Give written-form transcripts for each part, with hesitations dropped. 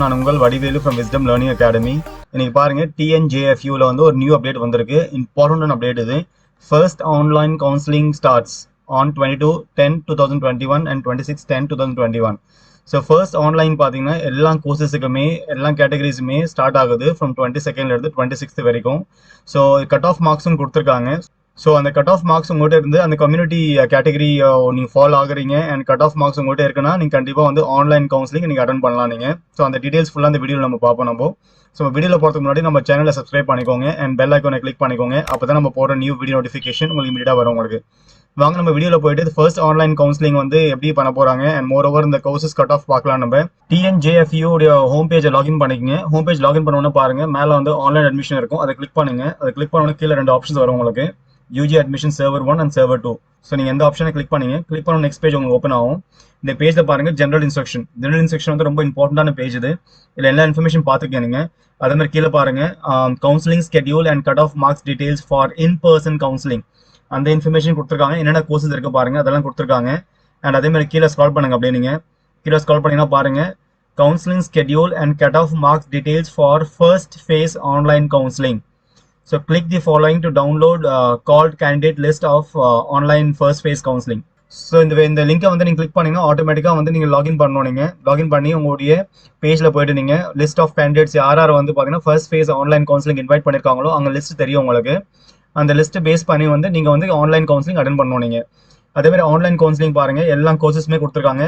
நான் உங்கள் Vadivelu from wisdom learning academy. இன்னைக்கு பாருங்க டிஎன்ஜேஎஃப்யூல வந்து ஒரு நியூ அப்டேட் வந்திருக்கு. இம்பார்ட்டன்ட் அப்டேட் இது. First online counselling starts on 22/10/2021 and 26/10/2021. So first online பார்த்தீங்கன்னா எல்லா கோர்சஸுக்குமே எல்லா கேட்டகரிஸுமே ஸ்டார்ட் ஆகுது ஃப்ரம் 22nd இருந்து 26th வரைக்கும். ஸோ கட் ஆஃப் மார்க்ஸும் கொடுத்துருக்காங்க. ஸோ அந்த கட் ஆஃப் மார்க்ஸ் உங்கள்கிட்ட இருந்து அந்த கம்யூனிட்டி கேட்டகரி நீங்கள் ஃபாலோ ஆகுறீங்க அண்ட் கட் ஆஃப் மார்க்ஸ் உங்கள்கிட்ட இருக்குன்னா நீங்கள் கண்டிப்பாக வந்து ஆன்லைன் கவுன்சிலிங் நீங்கள் அட்டன் பண்ணலாம் நீங்கள். ஸோ அந்த டீடைல்ஸ் ஃபுல்லாக அந்த வீடியோவில் நம்ம பார்ப்போம். நம்ம ஸோ வீடியோவில் போகிறதுக்கு முன்னாடி நம்ம சேனலை சப்ஸ்கிரைப் பண்ணிக்கோங்க அண்ட் பெல் ஐக்கானை கிளிக் பண்ணிக்கோங்க. அப்போ தான் நம்ம போகிற நியூ வீடியோ நோட்டிஃபிகேஷன் உங்களுக்கு இமீடியட்டாக வரும் உங்களுக்கு. வாங்க நம்ம வீடியோவில் போயிட்டு ஃபர்ஸ்ட் ஆன்லைன் கவுன்சிலிங் வந்து எப்படி பண்ண போகிறாங்க அண்ட் மோர் ஓவர் இந்த கோர்சஸ் கட் ஆஃப் பார்க்கலாம். நம்ம டிஎன்ஜேஎஃப்யூ ஹோம் பேஜை லாகின் பண்ணிக்கங்க. ஹோம் பேஜ் லாகின் பண்ணோன்னு பாருங்க மேலே வந்து ஆன்லைன் அட்மிஷன் இருக்கும். அதை கிளிக் பண்ணுங்க. அதை கிளிக் பண்ணோன்னு கீழே 2 ஆப்ஷன்ஸ் வரும் உங்களுக்கு, UG admission server 1 and server 2. So நீங்கள் எந்த ஆப்ஷனை கிளிக் பண்ணீங்க, கிளிக் பண்ண நெக்ஸ்ட் பேஜ் உங்களுக்கு ஓப்பன் ஆகும். இந்த பேஜில் பாருங்கள் ஜென்ரல் இன்ஸ்ட்ரக்ஷன். ஜென்ரல் இன்ஸ்ட்ரக்ஷன் வந்து ரொம்ப இம்பார்ட்டன்டான பேஜ் இது. இதில் எல்லா இன்ஃபர்மேஷன் பார்த்துக்கங்க நீங்கள். அதே மாதிரி கீழே பாருங்கள் counselling schedule and cut off marks details for in person counselling. அந்த இன்ஃபர்மேஷன் கொடுத்துருக்காங்க. என்னென்ன கோர்சஸ் இருக்குது பாருங்கள், அதெல்லாம் கொடுத்துருக்காங்க. அண்ட் அதே மாதிரி கீழே ஸ்க்ரால் பண்ணுங்க. அப்படியே நீங்கள் கீழே ஸ்க்ரால் பண்ணிங்கன்னா பாருங்கள் counselling schedule and cut off marks details for first phase online counselling. So click the following to download called candidate list of online first phase counseling. So இந்த லிங்கை வந்து நீங்கள் கிளிக் பண்ணிங்கன்னா ஆட்டோமேட்டிக்காக வந்து நீங்கள் லாகின் பண்ணணும். நீங்கள் லாகின் பண்ணி உங்களுடைய பேஜில் போய்ட்டு நீங்கள் லிஸ்ட் ஆஃப் கேண்டிடேட்ஸ் யார் வந்து பார்த்தீங்கன்னா first phase online counselling invite பண்ணியிருக்காங்களோ அங்கே லிஸ்ட் தெரியும் உங்களுக்கு. அந்த லிஸ்ட்டு பேஸ் பண்ணி வந்து நீங்கள் வந்து ஆன்லைன் கவுன்சிலிங் அட்டன் பண்ணணும் நீங்கள். அதேமாதிரி ஆன்லைன் கவுன்சிலிங் பாருங்கள் எல்லா கோர்சஸுமே கொடுத்துருக்காங்க.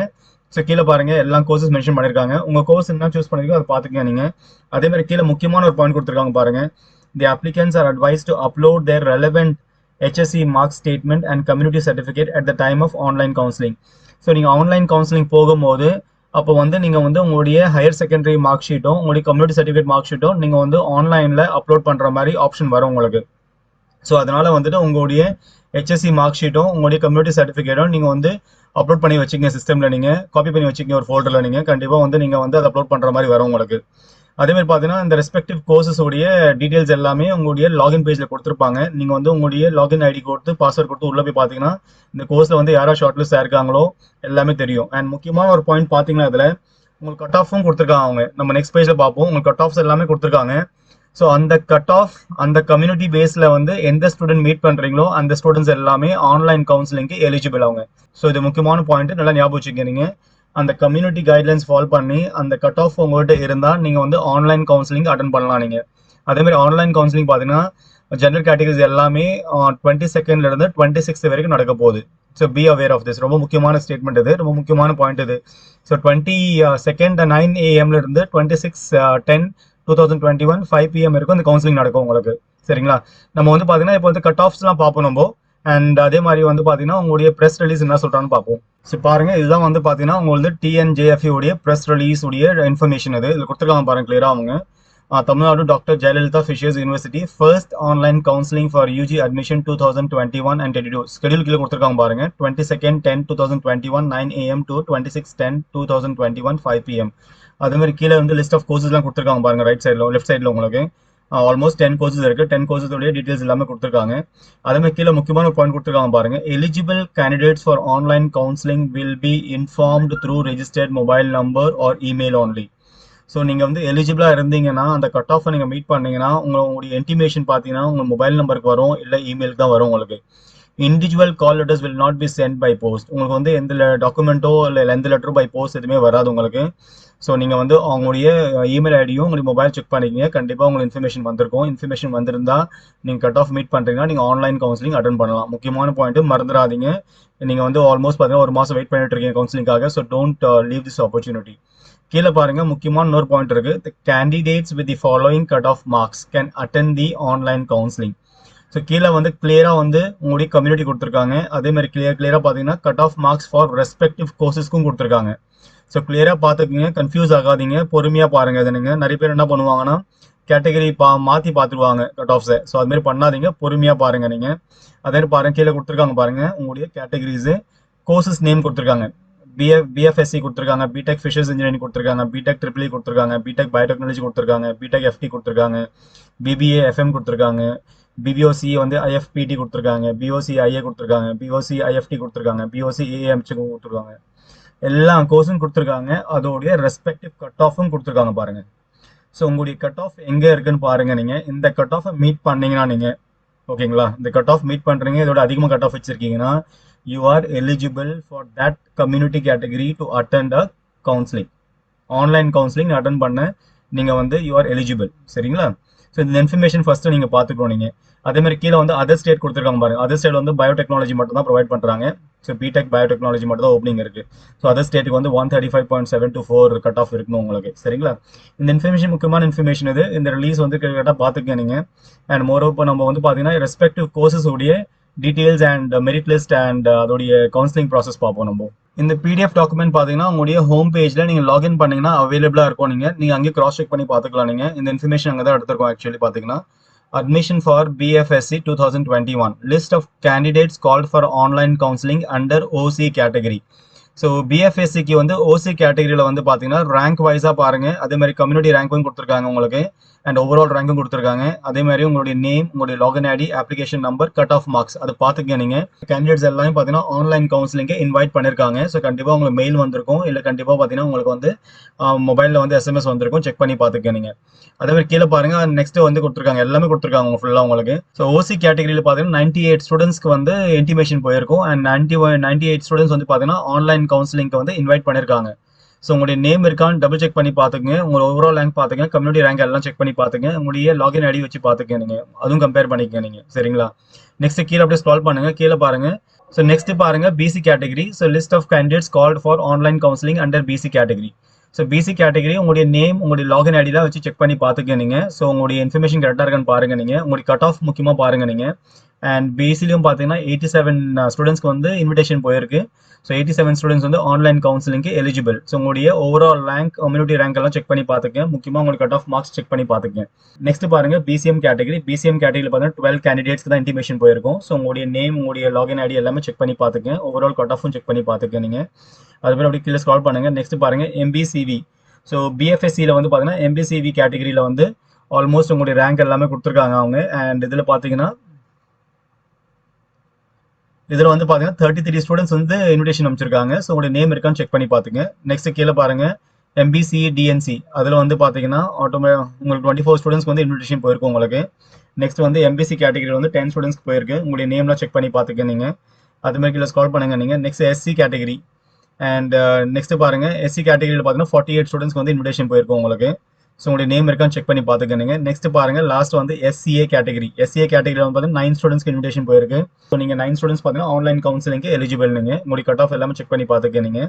ஸோ கீழே பாருங்கள் எல்லா கோர்சஸ் மென்ஷன் பண்ணியிருக்காங்க. உங்கள் கோர்ஸ் என்ன சூஸ் பண்ணிருக்கோ அதை பார்த்துக்கங்க நீங்கள். அதேமாதிரி கீழே முக்கியமான ஒரு பாயிண்ட் கொடுத்துருக்காங்க பாருங்கள். The applicants are advised to upload their relevant HSC mark statement and community certificate at the time of online counseling. So நீங்கள் ஆன்லைன் கவுன்சிலிங் போகும்போது அப்போ வந்து நீங்கள் வந்து உங்களுடைய ஹையர் செகண்டரி மார்க் ஷீட்டும் உங்களுடைய கம்யூனிட்டி சர்டிஃபிகேட் மார்க் ஷீட்டும் நீங்கள் வந்து ஆன்லைனில் அப்லோட் பண்ணுற மாதிரி ஆப்ஷன் வரும் உங்களுக்கு. ஸோ அதனால் வந்துட்டு உங்களுடைய HSC மார்க் ஷீட்டும் உங்களுடைய கம்யூனிட்டி சர்டிஃபிகேட்டும் நீங்கள் வந்து அப்லோட் பண்ணி வச்சுக்கங்க. சிஸ்டமில் நீங்கள் காப்பி பண்ணி வச்சுக்கங்க ஒரு ஃபோல்டரில். நீங்கள் கண்டிப்பாக வந்து நீங்கள் வந்து அதை அப்லோட் பண்ணுற மாதிரி வரும் உங்களுக்கு. அதேமாதிரி பார்த்தீங்கன்னா இந்த ரெஸ்பெக்டிவ் கோர்சஸோடைய டீடைல்ஸ் எல்லாமே உங்களுடைய லாகின் பேஜில் கொடுத்துருப்பாங்க. நீங்கள் வந்து உங்களுடைய லாகின் ஐடி கொடுத்து பாஸ்வேர்ட் கொடுத்து உள்ளே போய் பார்த்தீங்கன்னா இந்த கோர்ஸில் வந்து யாராவது ஷார்ட் லிஸ்ட் ஆயிருக்காங்களோ எல்லாமே தெரியும். அண்ட் முக்கியமான ஒரு பாயிண்ட் பார்த்தீங்கன்னா இதில் உங்களுக்கு கட் ஆஃபும் கொடுத்துருக்காங்க. அவங்க நம்ம நெக்ஸ்ட் பேஜில் பார்ப்போம். உங்களுக்கு கட் ஆஃப்ஸ் எல்லாமே கொடுத்துருக்காங்க. ஸோ அந்த கட் ஆஃப் அந்த கம்யூனிட்டி பேஸில் வந்து எந்த ஸ்டூடெண்ட் மீட் பண்ணுறீங்களோ அந்த ஸ்டூடெண்ட்ஸ் எல்லாமே ஆன்லைன் கவுன்சிலிங்க்கு எலிஜிபிள் அவங்க. ஸோ இது முக்கியமான பாயிண்ட், நல்லா ஞாபகம் வச்சுக்கிறீங்க. அந்த கம்யூனிட்டி கைட்லைன்ஸ் ஃபாலோ பண்ணி அந்த கட் ஆஃப் உங்கள்கிட்ட இருந்தால் நீங்கள் வந்து ஆன்லைன் கவுன்சிலிங் அட்டன் பண்ணலாம் நீங்கள். அதேமாதிரி ஆன்லைன் கவுன்சிலிங் பார்த்தீங்கன்னா ஜென்ரல் கேட்டகரிஸ் எல்லாமே 22nd இருந்து 26th வரைக்கும் நடக்க போகுது. So be aware of this. ரொம்ப முக்கியமான ஸ்டேட்மெண்ட் இது, ரொம்ப முக்கியமான பாயிண்ட் இது. ஸோ 22nd 9 AM இருந்து 26/10/2021 5 PM வரைக்கும் இந்த கவுன்சிலிங் நடக்கும் உங்களுக்கு. சரிங்களா? நம்ம வந்து பார்த்தீங்கன்னா இப்போ வந்து கட் ஆஃப்ஸ்லாம் பார்ப்போம் நம்ம. அண்ட் அதே மாதிரி வந்து பார்த்தீங்கன்னா உங்களுடைய ப்ரெஸ் ரிலீஸ் என்ன சொல்கிறான்னு பார்ப்போம். ஸோ பாருங்கள் இதுதான் வந்து பார்த்தீங்கன்னா உங்களுக்கு டிஎன்ஜேஎஃப்யூ உடைய ப்ரெஸ் ரிலீஸ் உடைய இன்ஃபர்மேஷன் இது. இதில் கொடுத்துருக்காங்க பாருங்க கிளியராக அவங்க. Tamil Nadu doctor Jayalalithaa Fisher's university first online counselling for UG admission 2021 and 22 schedule கீழே கொடுத்துருக்காங்க பாருங்க. 22/10/2021 9 AM to 26/10/2021 5 PM. அதேமாதிரி கீழே வந்து லிஸ்ட் ஆஃப் கோர்சஸ்லாம் கொடுத்துருக்காங்க பாருங்க. ரைட் சைடில் லெஃப்ட் சைடில் உங்களுக்கு ஆல்மோஸ்ட் 10 கோர்சஸ் இருக்குது. 10 கோர்சஸோடைய டீட்டெயில்ஸ் எல்லாமே கொடுத்துருக்காங்க. அதேமாதிரி கீழே முக்கியமான பாயிண்ட் கொடுத்துருக்காங்க பாருங்க. Eligible candidates for online counselling will be informed through registered mobile number R email only. So நீங்கள் வந்து எலிஜிபிளாக இருந்தீங்கன்னா அந்த கட் ஆஃபை நீங்கள் மீட் பண்ணீங்கன்னா உங்களுடைய இன்டிமேஷன் பார்த்தீங்கன்னா உங்கள் மொபைல் நம்பருக்கு வரும், இல்லை இமெயிலுக்கு தான் வரும் உங்களுக்கு. Individual call letters will not be sent by post. உங்களுக்கு வந்து எந்த டாக்குமெண்ட்டோ இல்லை எந்த லெட்டரோ பை போஸ்ட் எதுவுமே வராது உங்களுக்கு. ஸோ நீங்கள் வந்து அவங்களுடைய இமெயில் ஐடியும் உங்களுக்கு மொபைல் செக் பண்ணிக்கிங்க. கண்டிப்பாக உங்களுக்கு இன்ஃபர்மேஷன் வந்திருக்கும். இன்ஃபர்மேஷன் வந்திருந்தால் நீங்கள் கட் ஆஃப் மீட் பண்ணுறீங்கன்னா நீங்கள் ஆன்லைன் கவுன்சிலிங் அட்டன் பண்ணலாம். முக்கியமான பாயிண்ட்டு மறந்துடாதீங்க. நீங்கள் வந்து ஆல்மோஸ்ட் பார்த்தீங்கன்னா ஒரு மாதம் வெயிட் பண்ணிட்டு இருக்கீங்க கவுன்சிலிங்காக. So don't leave this opportunity. கீழே பாருங்கள் முக்கியமான இன்னொரு பாயிண்ட் இருக்குது. The candidates with the following cut off marks can attend the online counselling. So கீழே வந்து கிளியராக வந்து உங்களுடைய கம்யூனிட்டி கொடுத்துருக்காங்க. அதேமாதிரி கிளியராக பார்த்தீங்கன்னா cut off marks for respective கோர்சஸ்க்கும் கொடுத்துருக்காங்க. ஸோ கிளியராக பார்த்துக்குங்க, கன்ஃபியூஸ் ஆகாதீங்க, பொறுமையாக பாருங்கள். இது நீங்கள் நிறைய பேர் என்ன பண்ணுவாங்கன்னா கேட்டகரி மாற்றி பார்த்துருவாங்க கட் ஆஃப்ஸை. ஸோ அதுமாதிரி பண்ணாதீங்க, பொறுமையாக பாருங்கள் நீங்கள். அதே பாருங்கள் கீழே கொடுத்துருக்காங்க பாருங்கள் உங்களுடைய கேட்டகரிஸு கோர்சஸ் நேம் கொடுத்துருக்காங்க. பிஎஃப்எஸ்சி கொடுத்துருக்காங்க, பிடெக் ஃபிஷர்ஸ் இன்ஜினியரிங் கொடுத்துருக்காங்க, பிடெக் ட்ரிபிள் கொடுத்துருக்காங்க, பிடெக் பயோடெக்னாலஜி கொடுத்துருக்காங்க, பிடெக் எஃப்டி கொடுத்துருக்காங்க, பிபிஏ எஃப்எம் கொடுத்துருக்காங்க, பிபிஓசி வந்து ஐஎஃப்பிடி கொடுத்துருக்காங்க, பிஓசி ஐஏ கொடுத்துருக்காங்க, பிஓசி ஐஎஃப்டி கொடுத்துருக்காங்க, பிஓசி ஏஎம்சி கொடுத்துருக்காங்க. எல்லா கோர்ஸும் கொடுத்துருக்காங்க, அதோடைய ரெஸ்பெக்டிவ் கட் ஆஃபும் கொடுத்துருக்காங்க பாருங்க. ஸோ உங்களுடைய கட் ஆஃப் எங்கே இருக்குன்னு பாருங்க. நீங்கள் இந்த கட் ஆஃபை மீட் பண்ணீங்கன்னா நீங்கள் ஓகேங்களா, இந்த கட் ஆஃப் மீட் பண்ணுறீங்க, இதோட அதிகமாக கட் ஆஃப் வச்சிருக்கீங்கன்னா you are eligible for that community category to attend a counselling. Online counselling attend பண்ண நீங்கள் வந்து யூ ஆர் எலிஜிபிள். சரிங்களா? ஸோ இந்த இன்ஃபர்மேஷன் ஃபஸ்ட்டு நீங்கள் பார்த்துக்கணும். நீங்கள் அதே மாதிரி கீழே வந்து அதர் ஸ்டேட் கொடுத்துருக்காங்க பாருங்க. அதர் ஸ்டேட் வந்து பயோடெக்னாலஜி மட்டும் தான் ப்ரொவைட் பண்ணுறாங்க. ஸோ பிடெக் பயோடெக்னாலஜி மட்டும் தான் ஓப்பனிங் இருக்குது. ஸோ அதர் ஸ்டேட்டுக்கு வந்து 135.724 கட் ஆஃப் இருக்கணும் உங்களுக்கு. சரிங்களா? இந்த இன்ஃபர்மேஷன் முக்கியமான இன்ஃபர்மேஷன் இது. இந்த ரிலீஸ் வந்து கரெக்டாக பார்த்துக்க நீங்கள். அண்ட் மோரோவர் இப்போ நம்ம வந்து பார்த்தீங்கன்னா ரெஸ்பெக்டிவ் கோர்சஸ் உடைய details and merit list and அதோடைய கவுன்சிலிங் ப்ராசஸ் பார்ப்போம் நம்ம. இந்த பிடிஎஃப் டாக்குமெண்ட் பார்த்தீங்கன்னா உங்களுடைய ஹோம் பேஜில் நீங்கள் லாகின் பண்ணிங்கன்னா அவைலபிளாக இருக்கும். நீங்கள் அங்கேயே கிராஸ் செக் பண்ணி பார்த்துக்கலாம். நீங்கள் இந்த இன்ஃபர்மேஷன் அங்கே தான் எடுத்துருக்கோம். ஆக்சுவலி பார்த்தீங்கன்னா admission for BFSC 2021 list of candidates called for online counseling under OC category. So பிஎஃப்எஸ்சிக்கு வந்து ஓசி கேட்டகரியில் வந்து பார்த்தீங்கன்னா ரேங்க் வைஸாக பாருங்கள். அதே மாதிரி கம்யூனிட்டி ரேங்க்கும் கொடுத்துருக்காங்க உங்களுக்கு, அண்ட் ஓவரால் ரேங்க்கும் கொடுத்துருக்காங்க. அதே மாதிரி உங்களுடைய நேம், உங்களுடைய login ID, application number, cut off marks அது பார்த்துக்க. நீங்கள் கேண்டிடேட்ஸ் எல்லாமே பார்த்தீங்கன்னா ஆன்லைன் கவுன்சிலிங்கே இன்வைட் பண்ணியிருக்காங்க. ஸோ கண்டிப்பாக உங்களுக்கு மெயில் வந்திருக்கும், இல்லை கண்டிப்பாக பார்த்தீங்கன்னா உங்களுக்கு வந்து மொபைலில் வந்து எஸ்எம்எஸ் வந்திருக்கும். செக் பண்ணி பார்த்துக்க நீங்கள். அதே மாதிரி கீழே பாருங்க, நெக்ஸ்ட் வந்து கொடுத்துருக்காங்க, எல்லாமே கொடுத்துருக்காங்க ஃபுல்லாக உங்களுக்கு. ஸோ ஓசி கேட்டகரியில் பார்த்தீங்கன்னா 98 ஸ்டூடெண்ட்ஸ்க்கு வந்து இன்டிமேஷன் போயிருக்கும், அண்ட் 98 ஸ்டூடெண்ட்ஸ் வந்து பார்த்தீங்கன்னா ஆன்லைன் கவுன்சிலிங்க்கு வந்து இன்வைட் பண்ணியிருக்காங்க. ஸோ உங்களுடைய நேம் இருக்கான்னு டபுள் செக் பண்ணி பார்த்துங்க, உங்களோட ஓவரால் ரேங்க் பார்த்துங்க, கம்யூனிட்டி ரேங்க் எல்லாம் செக் பண்ணி பார்த்துங்க, உங்களுடைய லாகின் ஐடி வச்சு பார்த்துக்க நீங்கள், அதுவும் கம்பேர் பண்ணிக்க நீங்கள். சரிங்களா? நெக்ஸ்ட் கீழே அப்படியே ஸ்க்ரால் பண்ணுங்க, கீழே பாருங்க. ஸோ நெக்ஸ்ட் பாருங்க BC category. So list of candidates called for online counselling under BC category. So BC category உங்களுடைய நேம், உங்களுடைய லாகின் ஐடிலாம் வச்சு செக் பண்ணி பார்த்துக்க நீங்கள். ஸோ உங்களுடைய இன்ஃபர்மேஷன் கரெக்டாக இருக்கான்னு பாருங்க நீங்கள். உங்களுடைய கட் ஆஃப் முக்கியமாக பாருங்க நீங்கள். அண்ட் பிசிலையும் பார்த்தீங்கன்னா 87 ஸ்டூடெண்ட்ஸ்க்கு வந்து இன்விடேஷன் போயிருக்கு. ஸோ 87 ஸ்டூடெண்ட்ஸ் வந்து ஆன்லைன் கவுன்சிலிங்க்கு எலிஜிபிள். ஸோ உங்களுடைய ஓவரால் ரேங்க், கம்யூனிட்டி ரேங்க் எல்லாம் செக் பண்ணி பார்த்துக்கேன். முக்கியமாக உங்களுக்கு கட் ஆஃப் மார்க்ஸ் செக் பண்ணி பார்த்துக்கேன். நெக்ஸ்ட் பாருங்க பிசிஎம் கேட்டகரி. பிசிஎம் கேட்டகரியில் பார்த்தீங்கன்னா 12 கேண்டிடேட்ஸ்க்கு தான் இன்டிமேஷன் போயிருக்கும். ஸோ உங்களுடைய நேம், உங்களுடைய லாகின் ஐடி எல்லாமே செக் பண்ணி பார்த்துக்கேன். ஓவரால் கட் ஆஃபும் செக் பண்ணி பார்த்துக்கேன் நீங்கள். அதுபோல் அப்படி கீழே ஸ்க்ரால் பண்ணுங்க. நெக்ஸ்ட் பாருங்க எம்பிசிவி. ஸோ பிஎஃப்எஸ்சியில் வந்து பார்த்தீங்கன்னா எம்பிசிவி கேட்டகரியில் வந்து ஆல்மோஸ்ட் உங்களுடைய ரேங்க் எல்லாமே கொடுத்துருக்காங்க அவங்க. அண்ட் இதில் பார்த்தீங்கன்னா இதில் வந்து பார்த்தீங்கன்னா 33 ஸ்டூடெண்ட்ஸ் வந்து இன்விடேஷன் அமைச்சிருக்காங்க. ஸோ உங்களுடைய நேம் இருக்கான்னு செக் பண்ணி பார்த்துங்க. நெக்ஸ்ட் கீழே பாருங்க எம்பிசி டிஎன்சி. அதில் வந்து பார்த்தீங்கன்னா உங்களுக்கு 24 ஸ்டூடெண்ட்ஸ்க்கு வந்து இன்விடேஷன் போயிருக்கும் உங்களுக்கு. நெக்ஸ்ட் வந்து எம்பிசி கேட்டகரியில் வந்து 10 ஸ்டூடெண்ட்ஸ்க்கு போயிருக்கு. உங்களுடைய நேம்லாம் செக் பண்ணி பார்த்துக்க நீங்கள். அது மாதிரி கீழே ஸ்க்ரால் பண்ணுங்க நீங்கள். Next SC category. And next பாருங்க எஸ்சி கேட்டகரியில் பார்த்தீங்கன்னா 48 ஸ்டூடெண்ட்ஸ்க்கு வந்து இன்விடேஷன் போயிருக்கும் உங்களுக்கு. ஸோ உங்களுடைய நேம் இருக்கான்னு செக் பண்ணி பார்த்துக்கணுங்க. நெக்ஸ்ட் பாருங்க லாஸ்ட் வந்து எஸ்சிஏ கேட்டகரி. எஸ்சிஏ கேட்டகரியில் வந்து பார்த்தீங்கன்னா 9 ஸ்டூடெண்ட்ஸ்க்கு இன்விடேஷன் போயிருக்கு. ஸோ நீங்கள் 9 ஸ்டூடெண்ட்ஸ் பார்த்தீங்கன்னா ஆன்லைன் கவுன்சிலிங்க்கு எலிஜிபிள். நீங்கள் உங்களுடைய கட் ஆஃப் எல்லாமே செக் பண்ணி பார்த்துக்கணுங்க.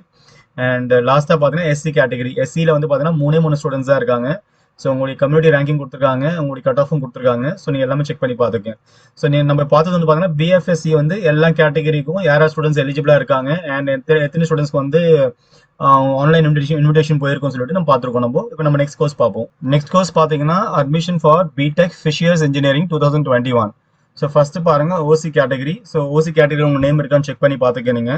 அண்ட் லாஸ்ட்டாக பார்த்தீங்கன்னா எஸ்சி கேட்டகரி. எஸ்சியில் வந்து பார்த்தீங்கன்னா 3 ஸ்டூடெண்ட்ஸ் தான் இருக்காங்க. ஸோ உங்களுக்கு கம்யூனிட்டி ரேங்கிங் கொடுத்துருக்காங்க, உங்களுக்கு கட் ஆஃபும் கொடுத்துருக்காங்க. ஸோ நீங்கள் எல்லாமே செக் பண்ணி பார்த்துக்கேன். ஸோ நம்ம பார்த்தது வந்து பார்த்தீங்கன்னா பிஎஃப்எஸ்சி வந்து எல்லா கேட்டகரிக்கும் யாரா ஸ்டூடெண்ட்ஸ் எலிஜிபிளாக இருக்காங்க, அண்ட் எத்தனை ஸ்டூடெண்ட்ஸ்க்கு வந்து ஆன்லைன் இன்விடேஷன் போயிருக்கும் சொல்லிட்டு நம்ம பார்த்துருக்கோம். இப்போ நம்ம நெக்ஸ்ட் கோர்ஸ் பார்ப்போம். நெக்ஸ்ட் கோர்ஸ் பார்த்தீங்கன்னா admission for BTech fisheries engineering 2021. So first பாருங்க OC category. So OC category உங்கள் நேம் இருக்கான்னு செக் பண்ணி பார்த்துக்கணுங்க.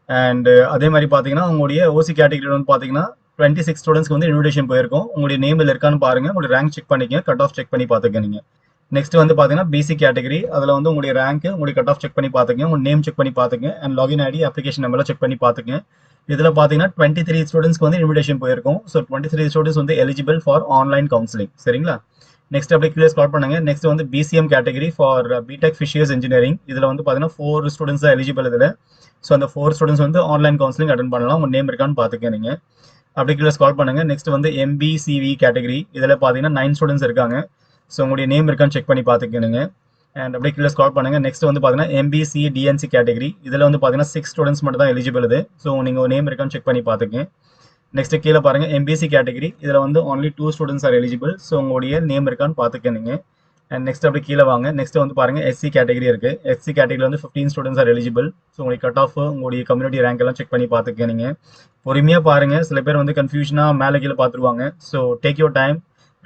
அண்ட் அதே மாதிரி பார்த்தீங்கன்னா உங்களுடைய ஓசி கேட்டகரியில் வந்து பார்த்தீங்கன்னா 26 ஸ்டூடெண்ட்ஸ்க்கு வந்து இன்விடேஷன் போயிருக்கும். உங்களுடைய நேம் இருக்கான்னு பாருங்க, உங்களுடைய ரேங்க் செக் பண்ணிக்கங்க, கட் ஆஃப் செக் பண்ணி பார்த்துக்கணுங்க. நெக்ஸ்ட் வந்து பார்த்தீங்கன்னா பிசி கேட்டகரி. அதில் வந்து உங்களுடைய ரேங்க், உங்களுடைய கட் ஆஃப் செக் பண்ணி பார்த்துக்கங்க, உங்கள் நேம் செக் பண்ணி பார்த்துக்கங்க, அண்ட் லாகின் ஐடி, அப்ளிகேஷன் நம்பர்லாம் செக் பண்ணி பார்த்துக்கங்க. இதில் பார்த்தீங்கன்னா 23 ஸ்டூடெண்ட்ஸ்க்கு வந்து இன்விடேஷன் போயிருக்கும். ஸோ 23 ஸ்டூடெண்ட்ஸ் வந்து எலிஜிபிள் ஃபார் ஆன்லைன் கவுன்சிலிங். சரிங்களா? நெக்ஸ்ட் அப்படியே கிளியர் ஸ்டார்ட் பண்ணுங்க. நெக்ஸ்ட் வந்து PCM category for BTech fisheries engineering. இதில் வந்து பார்த்தீங்கன்னா 4 ஸ்டூடெண்ட்ஸ் தான் எலிஜிபிள் இதில். ஸோ அந்த 4 ஸ்டூடெண்ட்ஸ் வந்து ஆன்லைன் கவுன்சிலிங் அட்டன் பண்ணலாம். உங்கள் நேம் இருக்கான்னு பார்த்துக்க நீங்கள். அப்படி கீழே ஸ்கால் பண்ணுங்க. நெக்ஸ்ட் வந்து எம்பிசிவி கேட்டகரி. இதில் பார்த்தீங்கன்னா 9 ஸ்டூடெண்ட்ஸ் இருக்காங்க. ஸோ உங்களுடைய நேம் இருக்கான்னு செக் பண்ணி பார்த்துக்கணுங்க. அண்ட் அப்படியே கீழே ஸ்கால் பண்ணுங்க. நெக்ஸ்ட் வந்து பார்த்தீங்கன்னா எம்பிசி டிஎன்சி கேட்டகரி. இதில் வந்து பார்த்தீங்கன்னா 6 ஸ்டூடெண்ட்ஸ் மட்டும் தான் எலிஜிபிள் இது. ஸோ நீங்கள் நேம் இருக்கான்னு செக் பண்ணி பார்த்துக்கங்க. நெக்ஸ்ட் கீழே பாருங்க எம்பிசி கேட்டகரி. இதில் வந்து only 2 students are eligible. So உங்களுடைய நேம் இருக்கான்னு பார்த்துக்கணுங்க. அண்ட் நெக்ஸ்ட் அப்படி கீழே வாங்க. நெக்ஸ்ட் வந்து பாருங்க எஸ்சி கேட்டகரி இருக்கு. எஸ்சி கேட்டகரியில் வந்து 15 ஸ்டூடெண்ட்ஸ் ஆர் எலிஜிபிள். ஸோ உங்களுக்கு கட் ஆஃப், உங்களுடைய கம்யூனிட்டி ரேங்க் எல்லாம் செக் பண்ணி பார்த்துக்கணுங்க. பொறுமையாக பாருங்க. சில பேர் வந்து கன்ஃபியூஷனாக மேலே கீழே பார்த்துருவாங்க. So take your time,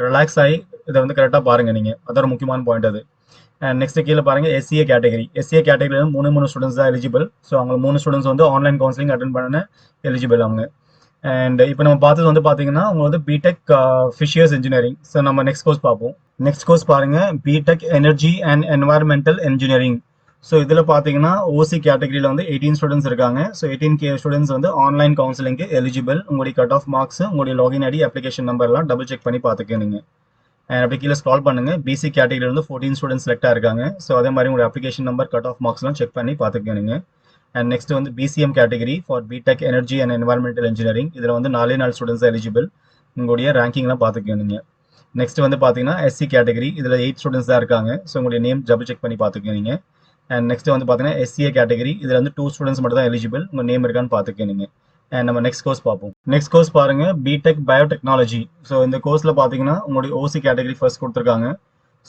relax ஆகி இதை வந்து கரெக்டாக பாருங்க நீங்கள். அதோட முக்கியமான பாயிண்ட் அது. அண்ட் நெக்ஸ்ட் கீழே பாருங்க எஸ்சிஏ கேட்டகரி. எஸ்சிஏ கேட்டகரியில் வந்து 3 ஸ்டூடெண்ட்ஸ் தான் எலிஜிபிள். ஸோ அவங்க 3 ஸ்டூடெண்ட்ஸ் வந்து ஆன்லைன் கவுன்சிலிங் அட்டன் பண்ண எலிஜிபிள் அவங்க. அண்ட் இப்போ நம்ம பார்த்தது வந்து பார்த்தீங்கன்னா உங்களுக்கு வந்து பிடெக் ஃபிஷியர்ஸ் இன்ஜினியரிங். ஸோ நம்ம நெக்ஸ்ட் கோர்ஸ் பார்ப்போம். நெக்ஸ்ட் கோர்ஸ் பாருங்க BTech energy and environmental engineering. So இதில் பார்த்தீங்கன்னா ஓசி கேட்டகரியில் வந்து 18 ஸ்டூடெண்ட்ஸ் இருக்காங்க. ஸோ 18K ஸ்டூடெண்ட்ஸ் வந்து ஆன்லைன் கவுன்சிலிங்க்கு எலிஜிபிள். உங்களுடைய கட் ஆஃப் மார்க்ஸ், உங்களுடைய லாகின் ஐடி, அப்ளிகேஷன் நம்பர்லாம் டபுள் செக் பண்ணி பார்த்துக்கணுங்க. அப்படி கீழே ஸ்க்ரால் பண்ணுங்க. பிசி கேட்டகரியில் வந்து 14 ஸ்டூடெண்ட்ஸ் செலக்டாக இருக்காங்க. ஸோ அதே மாதிரி உங்களுடைய அப்ளிகேஷன் நம்பர், கட் ஆஃப் மார்க்ஸ்லாம் செக் பண்ணி பார்த்துக்கணுங்க. அண்ட் நெக்ஸ்ட் வந்து PCM category for BTech energy and environmental engineering. இதில் வந்து 4 ஸ்டூடெண்ட்ஸ் எலிஜிபிள். உங்களுடைய ரேங்கிங்லாம் பார்த்துக்கணுங்க. நெக்ஸ்ட் வந்து பார்த்தீங்கன்னா எஸ்சி கேட்டகரி, இதில் 8 ஸ்டூடெண்ட்ஸ் தான் இருக்காங்க. ஸோ உங்களுடைய நேம் டபுள் செக் பண்ணி பார்த்துக்கணுங்க. அண்ட் நெக்ஸ்ட் வந்து பார்த்தீங்கன்னா எஸ்சிஏ கேட்டகரி, இதில் வந்து 2 ஸ்டூடெண்ட்ஸ் மட்டும் தான் எலிஜிபிள். உங்கள் நேம் இருக்கான்னு பார்த்துக்கணுங்க. அண்ட் நம்ம நெக்ஸ்ட் கோர்ஸ் பார்ப்போம். நெக்ஸ்ட் கோர்ஸ் பாருங்க, பிடெக் பயோடெக்னாலஜி. ஸோ இந்த கோர்ஸில் பார்த்தீங்கன்னா உங்களுடைய ஓசி கேட்டகரி ஃபர்ஸ்ட் கொடுத்துருக்காங்க.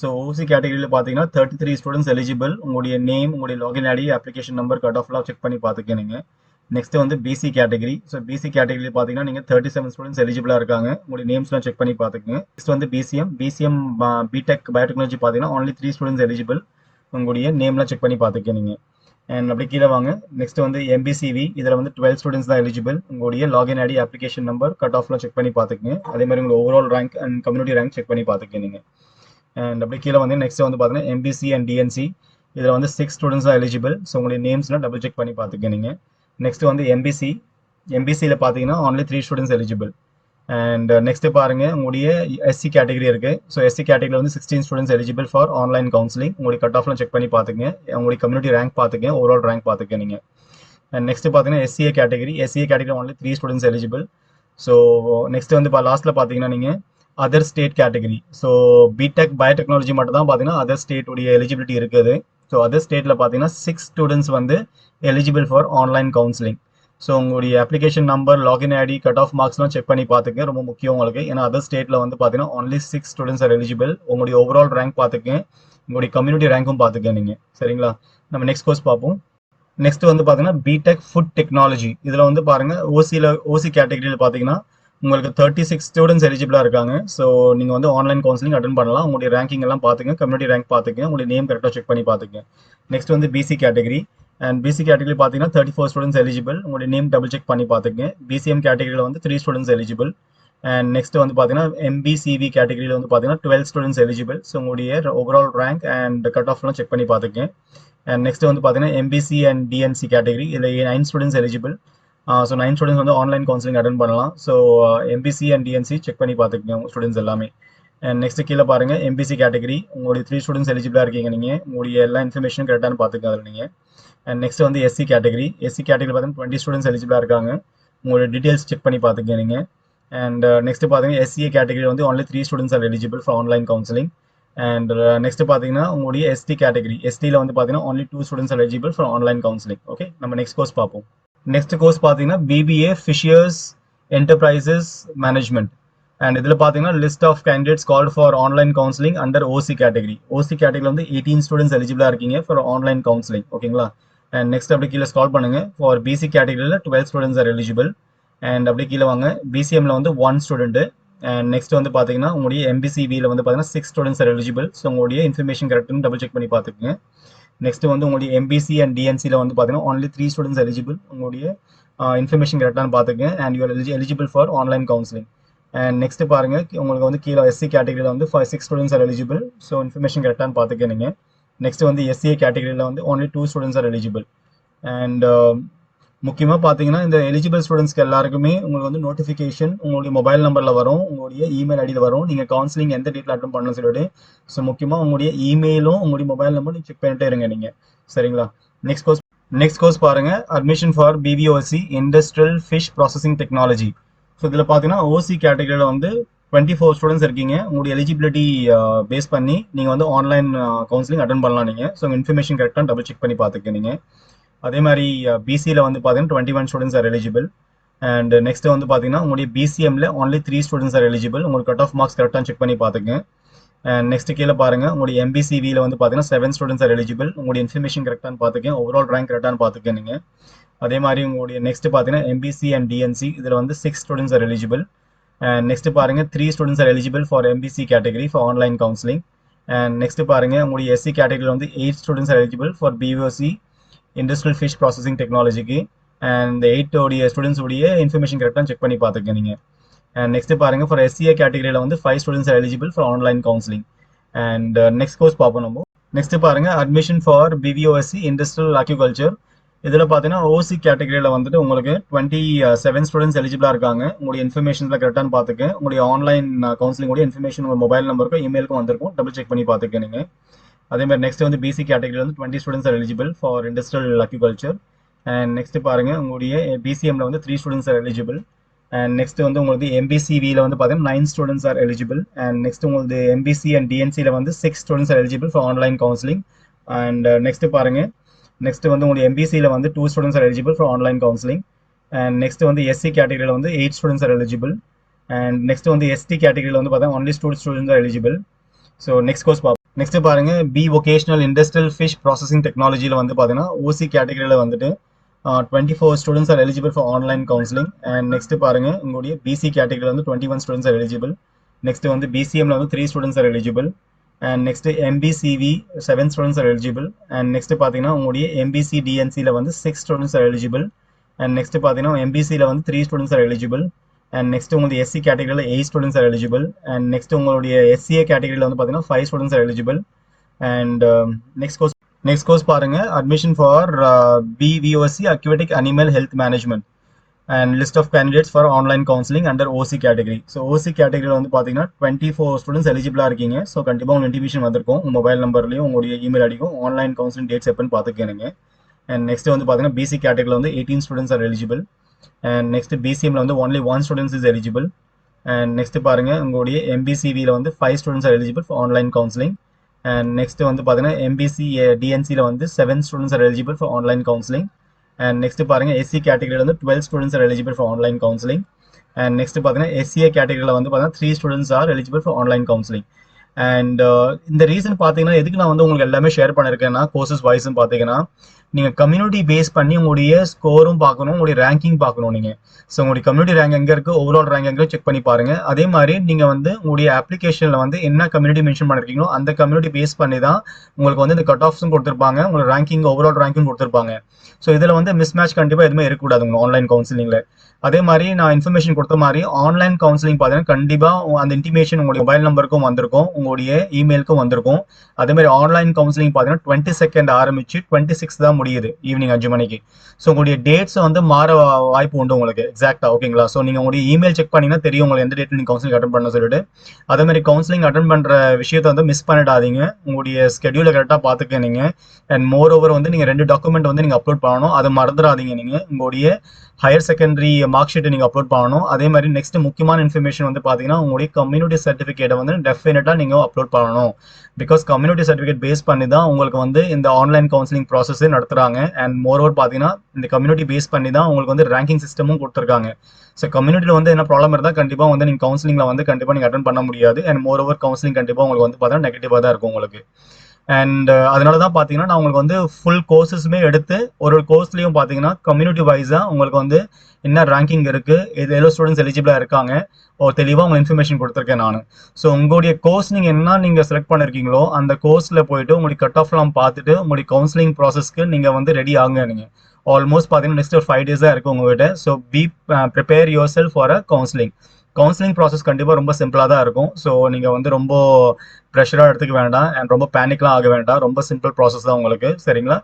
ஸோ ஓசி கேட்டகரியில் பார்த்தீங்கன்னா 33 ஸ்டூடெண்ட்ஸ் எலிஜிபிள். உங்களுடைய நேம், உங்களுடைய login ID, application number, cut ஆஃப்லாம் செக் பண்ணி பார்த்துக்கணுங்க. நெக்ஸ்ட் வந்து பிசி கேட்டகரி. ஸோ பிசி கேட்டகரியில் பார்த்தீங்கன்னா நீங்கள் 37 ஸ்டூடெண்ட்ஸ் எலிஜிபிளாக இருக்காங்க. உங்களுடைய நேம்ஸ்லாம் செக் பண்ணி பார்த்துக்கங்க. நெக்ஸ்ட் வந்து பிசிஎம் பிடெக் பயோடெக்னாலஜி பார்த்தீங்கன்னா only 3 ஸ்டூடெண்ட்ஸ் எலிஜிபிள். உங்களுடைய நேம்லாம் செக் பண்ணி பார்த்துக்கணுங்க. அண்ட் அப்படி கீழே வாங்க. நெக்ஸ்ட் வந்து எம்பிசிவி, இதில் வந்து 12 ஸ்டூடெண்ட்ஸ் தான் எலிஜிபிள். உங்களுடைய login ID, application number, cut ஆஃப்லாம் செக் பண்ணி பார்த்துக்கங்க. அதே மாதிரி உங்கள் overall rank and community rank check பண்ணி பார்த்துக்கணுங்க. அண்ட் அப்படி கீழே வந்து நெக்ஸ்ட் வந்து பார்த்தீங்கன்னா எம்பிசி அண்ட் டிஎன்சி, இதில் வந்து 6 ஸ்டூடெண்ட்ஸ் தான் எலிஜிபிள். ஸோ உங்களுடைய நேம்ஸ்லாம் டபுள் செக் பண்ணி பார்த்துக்கணுங்க. நெக்ஸ்ட் வந்து எம்பிசியில் பார்த்தீங்கன்னா only 3 students eligible. And next பாருங்க, உங்களுடைய எஸ்சி கேட்டகரி இருக்கு. ஸோ எஸ்சி கேட்டகரியில் வந்து 16 students eligible for online counselling. உங்களுடைய கட் ஆஃப்லாம் செக் பண்ணி பார்த்துங்க. உங்களுடைய கம்யூனிட்டி ரேங்க் பார்த்துங்க, ஓவரால் ரேங்க் பார்த்துக்க நீங்கள். அண்ட் நெக்ஸ்ட் பார்த்தீங்கன்னா SCA category only 3 students eligible. So next வந்து இப்போ லாஸ்ட்டில் பார்த்தீங்கன்னா நீங்கள் other state category. So BTech biotechnology மட்டும் தான் பார்த்தீங்கன்னா அதர் ஸ்டேட் உடைய எலிஜிபிலிட்டி இருக்குது. ஸோ அதர் ஸ்டேட்டில் பார்த்தீங்கன்னா 6 ஸ்டூடெண்ட்ஸ் வந்து eligible for online counselling. So உங்களுடைய application number, login ID, cut off மார்க்ஸ்லாம் செக் பண்ணி பார்த்துக்க, ரொம்ப முக்கியம் உங்களுக்கு. ஏன்னா அதர் ஸ்டேட்டில் வந்து பார்த்தீங்கன்னா only 6 ஸ்டூடெண்ட்ஸ் ஆர் எலிஜிபிள். உங்களுடைய ஓவரால் ரேங்க் பார்த்துக்க, உங்களுடைய கம்யூனிட்டி ரேங்க்கும் பார்த்துக்க நீங்கள். சரிங்களா? நம்ம நெக்ஸ்ட் கோர்ஸ் பார்ப்போம். நெக்ஸ்ட் வந்து பார்த்தீங்கன்னா பிடெக் ஃபுட் டெக்னாலஜி. இதில் வந்து பாருங்கள், ஓசி கேட்டகரியில் பார்த்தீங்கன்னா உங்களுக்கு 36 ஸ்டூடெண்ட்ஸ் எலிஜிபிளாக இருக்காங்க. ஸோ நீங்கள் வந்து ஆன்லைன் கவுன்சிலிங் அட்டன் பண்ணலாம். உங்களுடைய ரேங்கிங் எல்லாம் பார்த்துங்க, கம்யூனிட்டி ரேங்க் பார்த்துங்க, உங்களுடைய நேம் கரெக்டாக செக் பண்ணி பார்த்துங்க. நெக்ஸ்ட் வந்து PC category. And PC category பார்த்தீங்கன்னா 34 ஸ்டூடெண்ட்ஸ் எலிஜிபிள். உங்களுடைய நேம் டபுள் செக் பண்ணி பார்த்துங்க. பிசிஎம் கேட்டகரியில் வந்து 3 ஸ்டூடெண்ட்ஸ் எலிஜிபிள். அண்ட் நெக்ஸ்ட் வந்து பார்த்தீங்கன்னா எம்பிசிவி கேட்டகரியில் வந்து பார்த்தீங்கன்னா 12 ஸ்டூடெண்ட்ஸ் எலிஜிபிள். ஸோ உங்களுடைய ஓவரால் ரேங்க் அண்ட் கட் ஆஃப்லாம் செக் பண்ணி பார்த்துங்க. அண்ட் நெக்ஸ்ட் வந்து பார்த்தீங்கன்னா எம்பிசி அண்ட் டிஎன்சி கேட்டகரி, இதில் 9 ஸ்டூடெண்ட்ஸ் எலிஜிபிள். ஸோ 9 ஸ்டூடெண்ட்ஸ் வந்து ஆன்லைன் கவுன்சிலிங் அட்டன் பண்ணலாம். So MBC and DNC check பண்ணி பார்த்துக்கங்க உங்கள் ஸ்டூடெண்ட்ஸ் எல்லாமே. அண்ட் நெக்ஸ்ட் கீழே பாருங்கள், எம்பிசி கேட்டகரி உங்களுடைய 3 ஸ்டூடெண்ட்ஸ் எலிஜிபிளாக இருக்கீங்க. நீங்கள் உங்களுடைய எல்லா இன்ஃபர்மேஷனும் கரெக்டானு பார்த்துக்க அதில் நீங்கள். அண்ட் நெக்ஸ்ட் வந்து எஸ்சி கேட்டகரி பார்த்தீங்கன்னா 20 ஸ்டூடெண்ட்ஸ் எலிஜிபிளாக இருக்காங்க. உங்களுடைய டீட்டெயில்ஸ் செக் பண்ணி பார்த்துக்க நீங்கள். அண்ட் நெக்ஸ்ட் பார்த்தீங்கன்னா எஸ்சிஏ கேட்டகரி வந்து only 3 students are eligible for online counselling. And next பார்த்தீங்கன்னா உங்களுடைய எஸ்டியில் வந்து பார்த்தீங்கன்னா only 2 students are eligible for online counselling. Okay, நம்ம நெக்ஸ்ட் கோர்ஸ் பார்ப்போம். நெக்ஸ்ட் கோர்ஸ் பார்த்தீங்கன்னா BBA fisheries enterprises management. And இதில் பார்த்தீங்கன்னா list of candidates called for online counselling under OC category. OC கேட்டகரியில் வந்து 18 ஸ்டூடெண்ட்ஸ் எலிஜிபிளாக இருக்கீங்க ஃபார் ஆன்லைன் கவுன்சிலிங். ஓகேங்களா? அண்ட் நெக்ஸ்ட் அப்படி கீழே ஸ்க்ரால் பண்ணுங்க. ஃபார் பிசி கேட்டகரியில் 12 ஸ்டூடெண்ட்ஸ் ஆர் எலிஜிபிள். அண்ட் அப்படி கீழே வாங்க, பிசிஎம்ல வந்து 1 ஸ்டூடெண்ட். அண்ட் நெக்ஸ்ட் வந்து பார்த்தீங்கன்னா உங்களுடைய எம்பிசிவியில் வந்து பார்த்தீங்கன்னா 6 ஸ்டூடெண்ட்ஸ் ஆர் எலிஜிபிள். ஸோ உங்களுடைய இன்ஃபர்மேஷன் கரெக்ட்னு டபுள் செக் பண்ணி பார்த்துக்குங்க. நெக்ஸ்ட் வந்து உங்களுடைய எம்பிசி அண்ட் டிஎன்சியில் வந்து பார்த்தீங்கன்னா only 3 ஸ்டூடெண்ட்ஸ் எலிஜிபிள். உங்களுடைய இன்ஃபர்மேஷன் கரெக்டானு பார்த்துங்க. And you are eligible for online counselling. And next பாருங்க, உங்களுக்கு வந்து கீழே எஸ்சி கேட்டகரியில் வந்து 6 students are eligible. So information கரெக்டானு பார்த்துக்க நீங்கள். நெக்ஸ்ட் வந்து எஸ்சிஏ கேட்டகரியில் வந்து only 2 students are eligible. And முக்கியமாக பார்த்தீங்கன்னா இந்த எலிஜிபிள் ஸ்டூடெண்ட்ஸ்க்கு எல்லாருக்குமே உங்களுக்கு வந்து நோட்டிஃபிகேஷன் உங்களுடைய மொபைல் நம்பரில் வரும், உங்களுடைய இமெயில் ஐடியில் வரும். நீங்கள் கவுன்சிலிங் எந்த டேட்டில் அட்டன் பண்ணணும்னு சொல்லிட்டு. ஸோ முக்கியமாக உங்களுடைய இமெயிலும் உங்களுடைய மொபைல் நம்பரும் நீங்கள் செக் பண்ணிட்டே இருங்க நீங்கள். சரிங்களா? நெக்ஸ்ட் கோர்ஸ் பாருங்க, admission for BVoc industrial fish processing technology. So இதில் பார்த்தீங்கன்னா ஓசி கேட்டகரியில் வந்து 24 ஸ்டூடெண்ட்ஸ் இருக்கீங்க. உங்களுடைய எலிஜிபிலிட்டி பேஸ் பண்ணி நீங்கள் வந்து ஆன்லைன் கவுன்சிலிங் அட்டன் பண்ணலாம் நீங்கள். ஸோ உங்கள் இன்ஃபர்மேஷன் கரெக்டாக டபுள் செக் பண்ணி பார்த்துக்க நீங்கள். அதே மாதிரி பிசியில் வந்து பார்த்தீங்கன்னா 21 students are eligible. And next வந்து பார்த்தீங்கன்னா உங்களுடைய பிசிஎம்ல only 3 ஸ்டூடெண்ட்ஸ் ஆர் எலிஜிபிள். உங்களுக்கு கட் ஆஃப் மார்க்ஸ் கரெக்டாக செக் பண்ணி பார்த்துங்க. அண்ட் நெக்ஸ்ட் கீழே பாருங்க, உங்களுடைய எம்பிசிவியில் வந்து பார்த்தீங்கன்னா 7 ஸ்டூடெண்ட்ஸ் ஆர் எலிஜிபிள். உங்களுடைய இன்ஃபர்மேஷன் கரெக்டானு பார்த்துக்க, ஓவரால் ரேங்க் கரெக்டானு பார்த்துக்க நீங்கள். அதே மாதிரி உங்களுடைய நெக்ஸ்ட் பார்த்தீங்கன்னா எம்பிசி அண்ட் டிஎன்சி, இதில் வந்து 6 students are eligible. And next பாருங்க, 3 students are eligible for MBC category for online counselling. And next பாருங்க, உங்களுடைய எஸ்சி கேட்டகரியில் வந்து 8 students are eligible for BVoc industrial fish processing டெக்னாலஜிக்கு. அண்ட் 8 உடைய ஸ்டூடெண்ட்ஸ் உடைய இன்ஃபர்மேஷன் கரெக்டாக செக் பண்ணி பார்த்துக்க நீங்கள். அண்ட் நெக்ஸ்ட் பாருங்க, ஃபார் எஸ்சிஏ கேட்டகரியில் வந்து 5 students are eligible for online counselling. And next course பார்ப்போம் நம்ம. நெக்ஸ்ட் பாருங்க அட்மிஷன் ஃபார் பிவிஓஎஸ்சி இண்டஸ்ட்ரியல் அக்ரிகல்ச்சர். இதில் பார்த்தீங்கன்னா ஓசி கேட்டகரியில் வந்துட்டு உங்களுக்கு 27 ஸ்டூடெண்ட்ஸ் எலிஜிபிளாக இருக்காங்க. உங்களுடைய இன்ஃபர்மேஷன்ஸில் கரெக்டானு பார்த்துக்க. உங்களுடைய ஆன்லைன் கவுன்சிலிங்கோட இன்ஃபர்மேஷன் உங்கள் மொபைல் நம்பருக்கும் இமெயிலுக்கும் வந்திருக்கும். டபுள் செக் பண்ணி பார்த்துக்க நீங்கள். அதே மாதிரி நெக்ஸ்ட் வந்து பிசி கேட்டகரியில் வந்து 20 students are eligible for industrial agriculture. And next பாருங்க உங்களுடைய பிசிஎம்ல வந்து 3 students are eligible. And next வந்து உங்களுக்கு எம்பிசிவியில் வந்து பார்த்தீங்கன்னா 9 students are eligible. And next உங்களுக்கு எம்பிசி அண்ட் டிஎன்சியில் வந்து 6 students are eligible for online counselling. And next பாருங்க நெக்ஸ்ட் வந்து உங்களுக்கு எம்பிசியில் வந்து 2 students are eligible for online counselling. And next வந்து எஸ்சி கேட்டகரியில் வந்து 8 students are eligible. And next வந்து எஸ்டி கேட்டகரியில் வந்து பார்த்தீங்கன்னா only 2 students are eligible. So next course பார்ப்போம். நெக்ஸ்ட் பாருங்க B vocational industrial fish processing டெக்னாலஜியில் வந்து பார்த்தீங்கன்னா ஓசி கேட்டகரியில் வந்துட்டு 24 students are eligible for online counselling. And next பாருங்க உங்களுடைய பிசி கேட்டகரியில் வந்து 21 ஸ்டூடெண்ட்ஸ் ஆர் எலிஜிபிள். நெக்ஸ்ட் வந்து பிசிஎம்ல வந்து 3 students are eligible. And next MBCV 7 students are eligible. And next பார்த்தீங்கன்னா உங்களுடைய எம்பிசி டிஎன்சியில் வந்து 6 students are eligible. And next பார்த்தீங்கன்னா எம்பிசியில் வந்து 3 students are eligible. And next உங்களுக்கு எஸ்சி கேட்டகரியில் 8 students are eligible. And next உங்களுடைய எஸ்சிஏ கேட்டகரியில் வந்து பார்த்தீங்கன்னா 5 students are eligible. And next course பாருங்க admission for BVoc aquatic animal health management and list of candidates for online counselling under OC category. So OC கேட்டகரியில் வந்து பார்த்தீங்கன்னா 24 students எலிஜிபிளாக இருக்கீங்க. ஸோ கண்டிப்பாக உங்களுக்கு இன்டிமேஷன் வந்திருக்கும். உங்கள் மொபைல் நம்பர்லையும் உங்களுடைய இமெயில் ஐடிக்கும் ஆன்லைன் கவுன்சிலிங் டேட்ஸ் எப்போன்னு பார்த்துக்கணுங்க. அண்ட் நெக்ஸ்ட் வந்து பார்த்தீங்கன்னா பிசி கேட்டகரியில் வந்து 18 students are eligible. And next பிசிஎம்ல வந்து only 1 students is eligible. And next பாருங்க உங்களுடைய எம்பிசிவியில் வந்து 5 students are eligible for online counselling. And next வந்து பார்த்தீங்கன்னா எம்பிசி டிஎன்சியில் வந்து 7 students are eligible for online counselling. And next பாருங்க எஸ்சி கேட்டகரியில் வந்து 12 students are eligible for online counselling. And next பார்த்தீங்கன்னா எஸ்சிஏ கேட்டகரியில் வந்து பார்த்தீங்கன்னா 3 students are eligible for online counselling. And இந்த ரீசன் பார்த்தீங்கன்னா எதுக்கு நான் வந்து உங்களுக்கு எல்லாமே ஷேர் பண்ணியிருக்கேன்னா கோர்சஸ் வைஸ்ன்னு பார்த்தீங்கன்னா நீங்கள் கம்யூனிட்டி பேஸ் பண்ணி உங்களுடைய ஸ்கோரும் பார்க்கணும், உங்களுடைய ரேங்கிங் பார்க்கணும் நீங்கள். ஸோ உங்களுடைய கம்யூனிட்டி ரேங்க் எங்கே இருக்குது, ஓவரால் ரேங்க் எங்கே செக் பண்ணி பாருங்க. அதே மாதிரி நீங்கள் வந்து உங்களுடைய அப்ளிகேஷனில் வந்து என்ன கம்யூனிட்டி மென்ஷன் பண்ணிருக்கீங்களோ அந்த கம்யூனிட்டி பேஸ் பண்ணி தான் உங்களுக்கு வந்து இந்த கட் ஆஃப்ஸும் கொடுத்துருப்பாங்க, உங்களுக்கு ரேங்கிங் ஓவரால் ரேங்கிங் கொடுத்துருப்பாங்க. ஸோ இதில் வந்து மிஸ் மேட்ச் கண்டிப்பாக எதுவுமே இருக்கக்கூடாது உங்கள் ஆன்லைன் கவுன்சிலிங்கில். அதே மாதிரி நான் இன்ஃபர்மேஷன் கொடுத்த மாதிரி ஆன்லைன் கவுன்சிலிங் பார்த்தீங்கன்னா கண்டிப்பாக அந்த இன்டிமேஷன் உங்களுடைய மொபைல் நம்பருக்கும் வந்திருக்கும், உங்களுடைய இமெயிலுக்கும் வந்திருக்கும். அதே மாதிரி ஆன்லைன் கவுன்சிலிங் பார்த்தீங்கன்னா 22 ஆரம்பிச்சு 26 தான் முடியுது ஈவினிங் 5 மணிக்கு. ஸோ உங்களுடைய டேட்ஸ் வந்து மாற வாய்ப்பு உண்டு உங்களுக்கு எக்ஸாக்டா. ஓகேங்களா? ஸோ நீங்கள் உங்களுடைய இமெயில் செக் பண்ணீங்கன்னா தெரியும் உங்களுக்கு எந்த டேட்டில் நீங்கள் கவுன்சிலிங் அட்டன் பண்ண சொல்லிட்டு. அதே மாதிரி கவுன்சிலிங் அட்டன் பண்ணுற விஷயத்தை வந்து மிஸ் பண்ணிடாதீங்க. உங்களுடைய ஸ்கெடியூலை கரெக்டாக பார்த்துக்க நீங்கள். அண்ட் மோர் ஓவர் வந்து நீங்கள் 2 டாக்குமெண்ட் வந்து நீங்கள் அப்லோட் பண்ணணும், அதை மறந்துடாதீங்க. நீங்கள் உங்களுடைய ஹையர் செகண்டரி மார்க் ஷீட்டை நீங்கள் அப்லோட் பண்ணணும். அதே மாதிரி நெக்ஸ்ட் முக்கியமான இன்ஃபர்மேஷன் வந்து பார்த்தீங்கன்னா உங்களுடைய கம்யூனிட்டி சர்டிஃபிகேட்டை வந்து டெஃபினட்டாக நீங்கள் அப்லோட் பண்ணணும். பிகாஸ் கம்யூனிட்டி சர்டிஃபிகேட் பேஸ் பண்ணி தான் உங்களுக்கு வந்து இந்த ஆன்லைன் கவுன்சிலிங் ப்ராசஸே நடத்துகிறாங்க. அண்ட் மோர் ஓவர் பார்த்தீங்கன்னா இந்த கம்யூனிட்டி பேஸ் பண்ணி தான் உங்களுக்கு வந்து ரேங்கிங் சிஸ்டமும் கொடுத்துருக்காங்க. ஸோ கம்யூனிட்டியில் வந்து என்ன ப்ராப்ளம் இருந்தால் கண்டிப்பாக வந்து நீங்கள் கவுன்சிலிங்கில் வந்து கண்டிப்பாக நீங்கள் அட்டன் பண்ண முடியாது. அண்ட் மோர் ஓவர் கவுன்சிலிங் கண்டிப்பாக உங்களுக்கு வந்து பார்த்தீங்கன்னா நெகட்டிவாக தான் இருக்கும் உங்களுக்கு. அண்ட் அதனால தான் பார்த்தீங்கன்னா நான் உங்களுக்கு வந்து ஃபுல் கோர்ஸஸுமே எடுத்து ஒரு கோர்ஸ்லையும் பார்த்தீங்கன்னா கம்யூனிட்டி வைஸாக உங்களுக்கு வந்து என்ன ரேங்கிங் இருக்குது, இது எவ்வளோ ஸ்டூடெண்ட்ஸ் எலிஜிபிளாக இருக்காங்க, தெளிவாக உங்களுக்கு இன்ஃபர்மேஷன் கொடுத்துருக்கேன் நான். ஸோ உங்களுடைய கோர்ஸ் நீங்கள் என்ன நீங்கள் செலக்ட் பண்ணிருக்கீங்களோ அந்த கோர்ஸில் போயிட்டு உங்களுக்கு கட் ஆஃப்லாம் பார்த்துட்டு உங்களுடைய கவுன்சிலிங் ப்ராசஸ்க்கு நீங்கள் வந்து ரெடி ஆகுங்க. நீங்கள் ஆல்மோஸ்ட் பார்த்தீங்கன்னா நெக்ஸ்ட் ஒரு 5 days தான் இருக்குது உங்கள்கிட்ட. So prepare your self for a counselling process கண்டிப்பாக ரொம்ப சிம்பிளாக தான் இருக்கும். ஸோ நீங்கள் வந்து ரொம்ப ப்ரெஷராக எடுத்துக்க வேண்டாம் அண்ட் ரொம்ப பேனிக்லாம் ஆக வேண்டாம். ரொம்ப சிம்பிள் ப்ராசஸ் தான் உங்களுக்கு. சரிங்களா?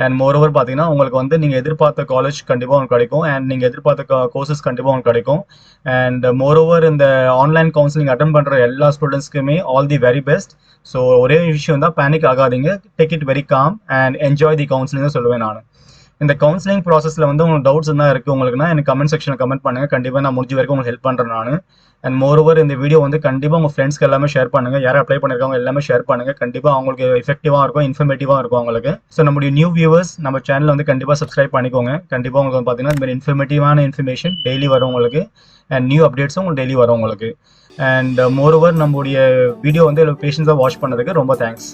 அண்ட் மோர் ஓவர் பார்த்தீங்கன்னா உங்களுக்கு வந்து நீங்கள் எதிர்பார்த்த காலேஜ் கண்டிப்பாக உங்களுக்கு கிடைக்கும். அண்ட் நீங்கள் எதிர்பார்த்த கோர்சஸ் கண்டிப்பாக உங்களுக்கு கிடைக்கும். அண்ட் மோர் ஓவர் இந்த ஆன்லைன் கவுன்சிலிங் அட்டன் பண்ணுற எல்லா ஸ்டூடெண்ட்ஸ்க்குமே all the very best. So ஒரே விஷயம் தான், பேனிக் ஆகாதீங்க. Take it very calm and enjoy the counselling தான் சொல்லுவேன் நான். இந்த கவுன்சிலிங் ப்ராசஸில் வந்து உங்களுக்கு டவுட்ஸ் என்ன இருக்குது உங்களுக்குன்னா எனக்கு கமெண்ட் செக்ஷனில் கமெண்ட் பண்ணுங்கள். கண்டிப்பாக நான் முடிஞ்ச வரைக்கும் உங்களுக்கு ஹெல்ப் பண்ணுறேன் நான். அண்ட் மோர் ஓவர் இந்த வீடியோ வந்து கண்டிப்பாக உங்கள் ஃப்ரெண்ட்ஸ்க்கு எல்லாமே ஷேர் பண்ணுங்கள். யாரும் அப்ளை பண்ணியிருக்காங்க எல்லாமே ஷேர் பண்ணுங்கள். கண்டிப்பாக அவங்களுக்கு எஃபெக்டிவாக இருக்கும், இன்ஃபர்மேட்டிவாக இருக்கும் அவங்களுக்கு. ஸோ நம்மளுடைய நியூ வியூவர்ஸ் நம்ம சேனலில் வந்து கண்டிப்பாக சப்ஸ்கிரைப் பண்ணிக்கோங்க. கண்டிப்பாக உங்களுக்கு பார்த்தீங்கன்னா இந்த மாதிரி இன்ஃபர்மேட்டிவான இன்ஃபர்மேஷன் டெய்லி வரும் உங்களுக்கு. அண்ட் நியூ அப்டேட்ஸும் உங்களுக்கு டெய்லி வரும் உங்களுக்கு. அண்ட் மோர் ஓவர் நம்மளுடைய வீடியோ வந்து பேஷன்ஸாக வாட்ச் பண்ணதுக்கு ரொம்ப தேங்க்ஸ்.